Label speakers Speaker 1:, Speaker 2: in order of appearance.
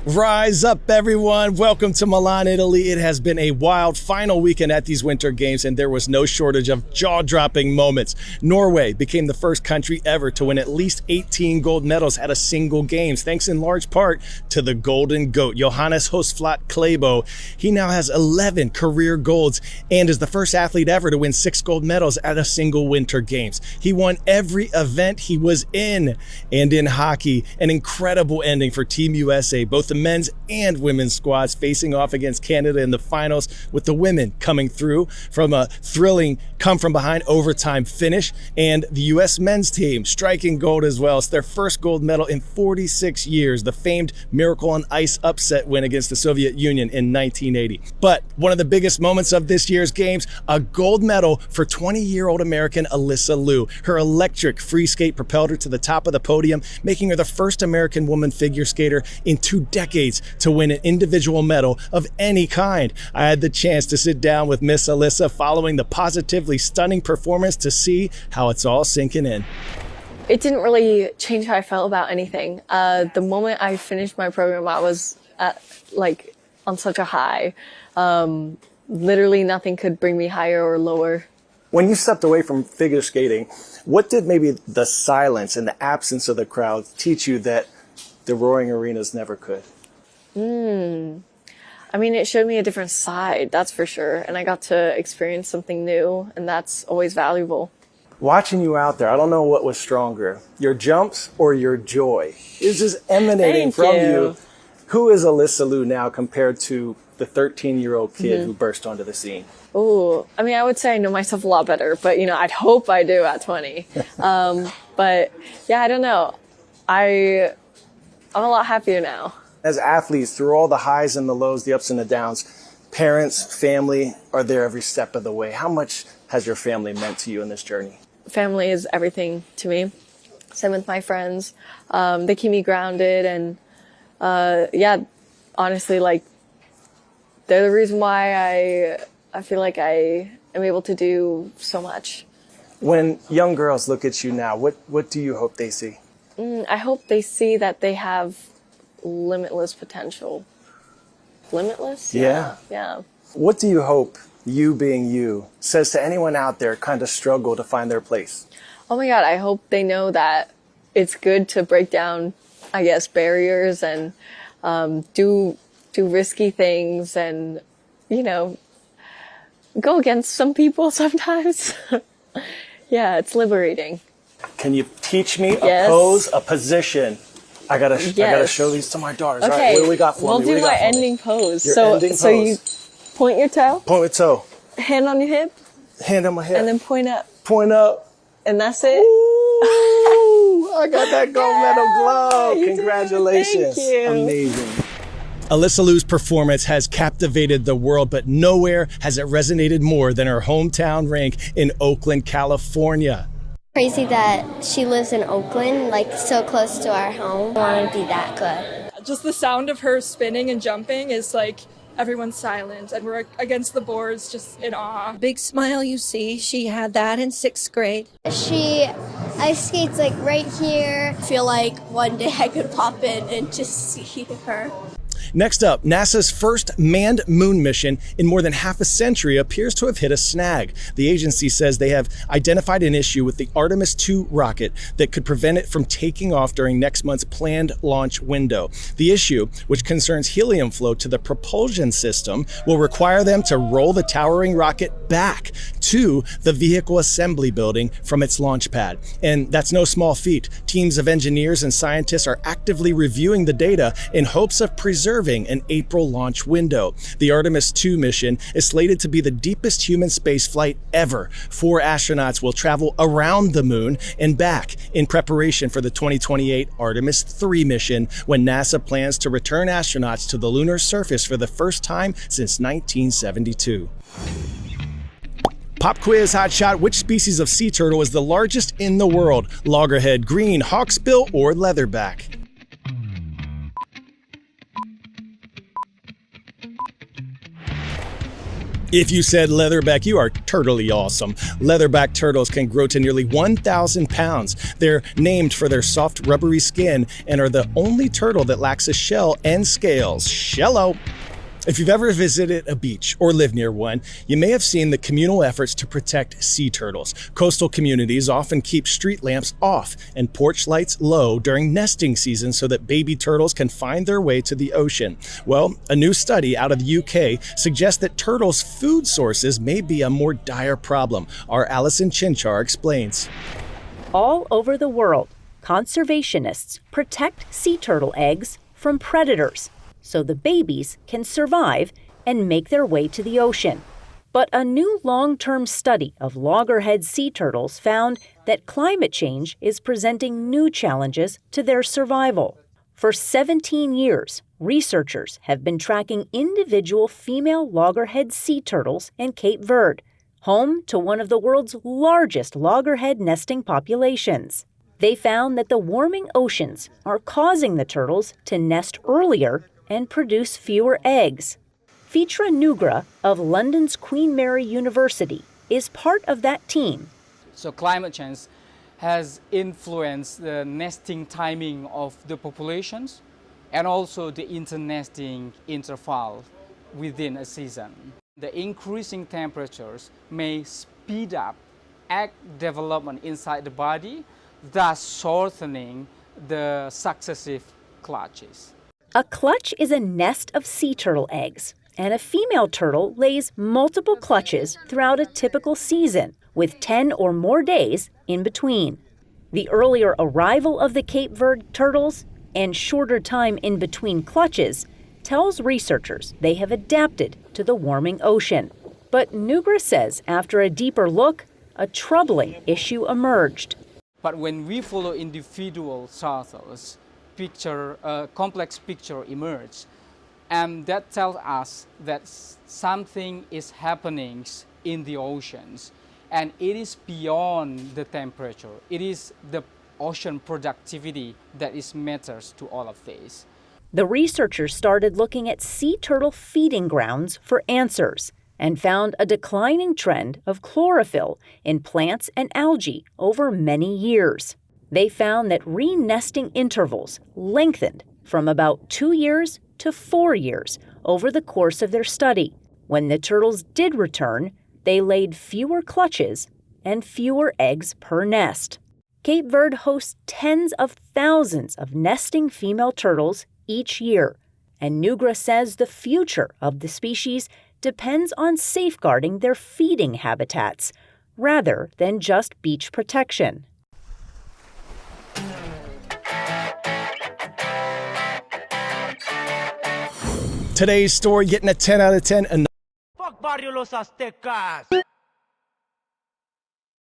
Speaker 1: Rise up, everyone. Welcome to Milan, Italy. It has been a wild final weekend at these Winter Games, and there was no shortage of jaw-dropping moments. Norway became the first country ever to win at least 18 gold medals at a single Games, thanks in large part to the Golden Goat, Johannes Hosflat Klæbo. He now has 11 career golds and is the first athlete ever to win 6 gold medals at a single Winter Games. He won every event he was in. And in hockey, an incredible ending for Team USA, both the men's and women's squads facing off against Canada in the finals, with the women coming through from a thrilling come-from-behind overtime finish, and the U.S. men's team striking gold as well. It's their first gold medal in 46 years, the famed Miracle on Ice upset win against the Soviet Union in 1980. But one of the biggest moments of this year's Games, a gold medal for 20-year-old American Alyssa Liu. Her electric free skate propelled her to the top of the podium, making her the first American woman figure skater in 2 decades to win an individual medal of any kind. I had the chance to sit down with Miss Alyssa following the positively stunning performance to see how it's all sinking in.
Speaker 2: It didn't really change how I felt about anything. The moment I finished my program, I was on such a high. Literally nothing could bring me higher or lower.
Speaker 1: When you stepped away from figure skating, what did maybe the silence and the absence of the crowd teach you that the roaring arenas never could?
Speaker 2: I mean, it showed me a different side, that's for sure. And I got to experience something new, and that's always valuable.
Speaker 1: Watching you out there, I don't know what was stronger, your jumps or your joy. It's just emanating from you. Who is Alyssa Liu now compared to the 13-year-old kid who burst onto the scene?
Speaker 2: Oh, I mean, I would say I know myself a lot better, but, I'd hope I do at 20. But, yeah, I don't know. I'm a lot happier now.
Speaker 1: As athletes, through all the highs and the lows, the ups and the downs, parents, family are there every step of the way. How much has your family meant to you in this journey?
Speaker 2: Family is everything to me. Same with my friends. They keep me grounded, and honestly, they're the reason why I feel like I am able to do so much.
Speaker 1: When young girls look at you now, what do you hope they see?
Speaker 2: I hope they see that they have limitless potential. Limitless?
Speaker 1: Yeah.
Speaker 2: Yeah.
Speaker 1: What do you hope you being you says to anyone out there kind of struggle to find their place?
Speaker 2: Oh my God, I hope they know that it's good to break down, barriers and do risky things and, go against some people sometimes. Yeah, it's liberating.
Speaker 1: Can you teach me
Speaker 2: Yes.
Speaker 1: a pose, a position? I gotta show these to my daughters.
Speaker 2: Okay,
Speaker 1: All right, what do we got for
Speaker 2: we'll
Speaker 1: me?
Speaker 2: do my ending pose.
Speaker 1: Your
Speaker 2: So
Speaker 1: ending
Speaker 2: so you
Speaker 1: pose.
Speaker 2: point your toe,
Speaker 1: Point with toe,
Speaker 2: hand on your hip,
Speaker 1: hand on my hip,
Speaker 2: and then point up.
Speaker 1: point up.
Speaker 2: And that's it.
Speaker 1: Ooh, I got that gold medal glow.
Speaker 2: You did.
Speaker 1: Congratulations.
Speaker 2: Thank you.
Speaker 1: Amazing. Alyssa Liu's performance has captivated the world, but nowhere has it resonated more than her hometown rink in Oakland, California.
Speaker 3: Crazy that she lives in Oakland, so close to our home. I want to be that good.
Speaker 4: Just the sound of her spinning and jumping is everyone's silent and we're against the boards just in awe.
Speaker 5: Big smile, you see. She had that in 6th grade.
Speaker 3: She ice skates right here. I feel like one day I could pop in and just see her.
Speaker 1: Next up, NASA's first manned moon mission in more than half a century appears to have hit a snag. The agency says they have identified an issue with the Artemis 2 rocket that could prevent it from taking off during next month's planned launch window. The issue, which concerns helium flow to the propulsion system, will require them to roll the towering rocket back to the vehicle assembly building from its launch pad. And that's no small feat. Teams of engineers and scientists are actively reviewing the data in hopes of preserving an April launch window. The Artemis 2 mission is slated to be the deepest human space flight ever. 4 astronauts will travel around the moon and back in preparation for the 2028 Artemis 3 mission, when NASA plans to return astronauts to the lunar surface for the first time since 1972. Pop quiz hotshot: which species of sea turtle is the largest in the world? Loggerhead, green, hawksbill, or leatherback? If you said leatherback, you are turtly awesome. Leatherback turtles can grow to nearly 1,000 pounds. They're named for their soft, rubbery skin and are the only turtle that lacks a shell and scales. Shello! If you've ever visited a beach or lived near one, you may have seen the communal efforts to protect sea turtles. Coastal communities often keep street lamps off and porch lights low during nesting season so that baby turtles can find their way to the ocean. Well, a new study out of the UK suggests that turtles' food sources may be a more dire problem. Our Allison Chinchar explains.
Speaker 6: All over the world, conservationists protect sea turtle eggs from predators, so the babies can survive and make their way to the ocean. But a new long-term study of loggerhead sea turtles found that climate change is presenting new challenges to their survival. For 17 years, researchers have been tracking individual female loggerhead sea turtles in Cape Verde, home to one of the world's largest loggerhead nesting populations. They found that the warming oceans are causing the turtles to nest earlier and produce fewer eggs. Fitra Nugra of London's Queen Mary University is part of that team.
Speaker 7: So climate change has influenced the nesting timing of the populations and also the internesting interval within a season. The increasing temperatures may speed up egg development inside the body, thus shortening the successive clutches.
Speaker 6: A clutch is a nest of sea turtle eggs, and a female turtle lays multiple clutches throughout a typical season, with 10 or more days in between. The earlier arrival of the Cape Verde turtles and shorter time in between clutches tells researchers they have adapted to the warming ocean. But Nugra says after a deeper look, a troubling issue emerged.
Speaker 7: But when we follow individual turtles, complex picture emerge, and that tells us that something is happening in the oceans, and it is beyond the temperature. It is the ocean productivity that matters to all of this.
Speaker 6: The researchers started looking at sea turtle feeding grounds for answers and found a declining trend of chlorophyll in plants and algae over many years. They found that re-nesting intervals lengthened from about 2 years to 4 years over the course of their study. When the turtles did return, they laid fewer clutches and fewer eggs per nest. Cape Verde hosts tens of thousands of nesting female turtles each year, and Nugra says the future of the species depends on safeguarding their feeding habitats rather than just beach protection.
Speaker 1: Today's story getting a 10 out of 10.
Speaker 8: Fuck Barrio Los Aztecas!